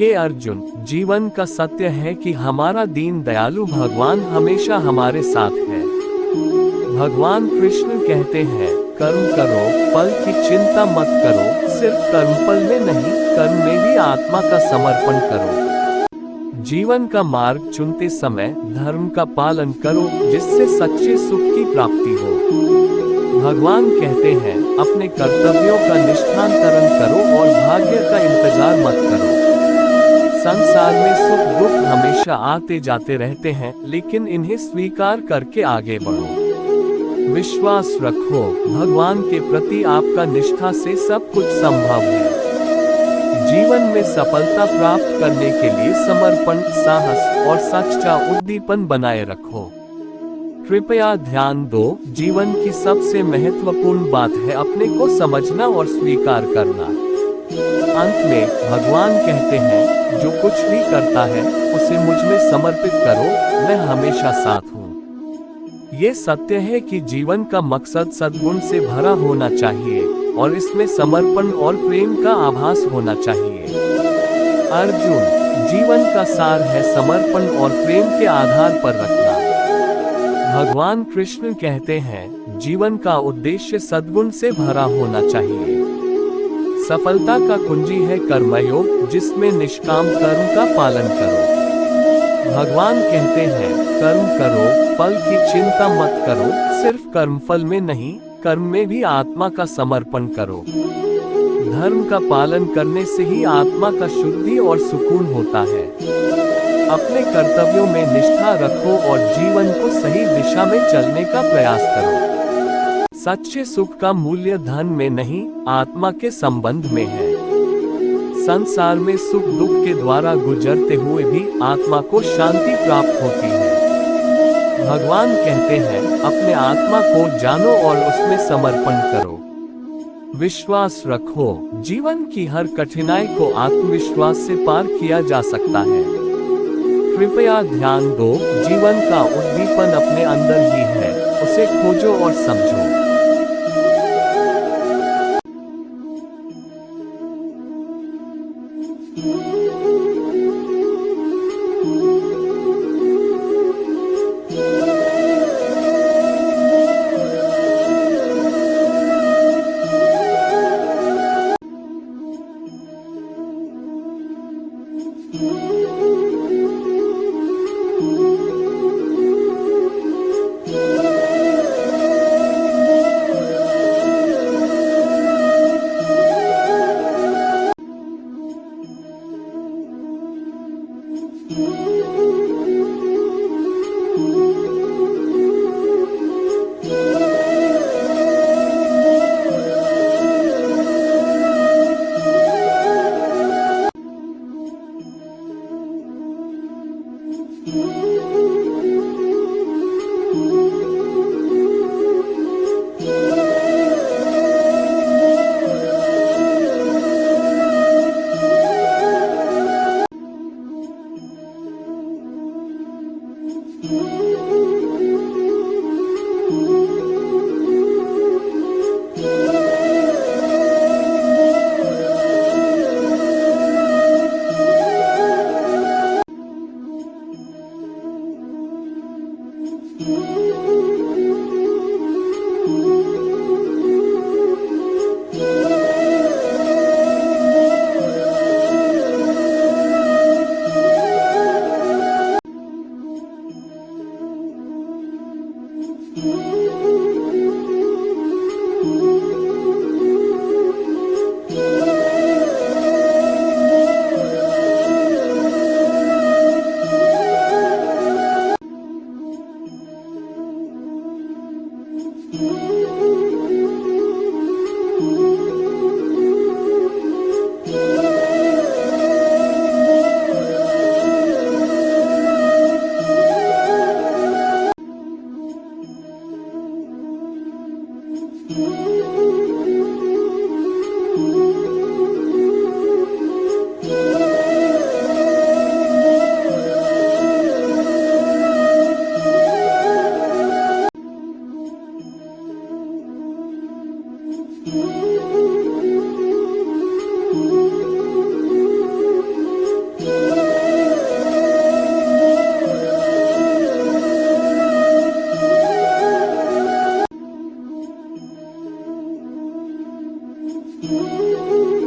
हे अर्जुन, जीवन का सत्य है कि हमारा दीन दयालु भगवान हमेशा हमारे साथ है। भगवान कृष्ण कहते हैं, कर्म करो, फल की चिंता मत करो, सिर्फ कर्मफल में नहीं, कर्म में भी आत्मा का समर्पण करो। जीवन का मार्ग चुनते समय धर्म का पालन करो, जिससे सच्चे सुख की प्राप्ति हो। भगवान कहते हैं, अपने कर्तव्यों का निष्ठान्तरण करो और भाग्य का इंतजार मत करो। संसार में सुख दुख हमेशा आते जाते रहते हैं, लेकिन इन्हें स्वीकार करके आगे बढ़ो। विश्वास रखो, भगवान के प्रति आपका निष्ठा से सब कुछ संभव है। जीवन में सफलता प्राप्त करने के लिए समर्पण, साहस और सच्चा उद्दीपन बनाए रखो। कृपया ध्यान दो, जीवन की सबसे महत्वपूर्ण बात है अपने को समझना और स्वीकार करना। अंत में भगवान कहते हैं, जो कुछ भी करता है उसे मुझ में समर्पित करो, मैं हमेशा साथ हूँ। ये सत्य है कि जीवन का मकसद सद्गुण से भरा होना चाहिए और इसमें समर्पण और प्रेम का आभास होना चाहिए। अर्जुन, जीवन का सार है समर्पण और प्रेम के आधार पर रखना। भगवान कृष्ण कहते हैं, जीवन का उद्देश्य सद्गुण से भरा होना चाहिए। सफलता का कुंजी है कर्मयोग, जिसमें निष्काम कर्म का पालन करो। भगवान कहते हैं, कर्म करो, फल की चिंता मत करो, सिर्फ कर्मफल में नहीं, कर्म में भी आत्मा का समर्पण करो। धर्म का पालन करने से ही आत्मा का शुद्धि और सुकून होता है। अपने कर्तव्यों में निष्ठा रखो और जीवन को सही दिशा में चलने का प्रयास करो। सच्चे सुख का मूल्य धन में नहीं, आत्मा के संबंध में है। संसार में सुख दुख के द्वारा गुजरते हुए भी आत्मा को शांति प्राप्त होती है। भगवान कहते हैं, अपने आत्मा को जानो और उसमें समर्पण करो। विश्वास रखो, जीवन की हर कठिनाई को आत्मविश्वास से पार किया जा सकता है। कृपया ध्यान दो, जीवन का उद्दीपन अपने अंदर ही है, उसे खोजो और समझो। है।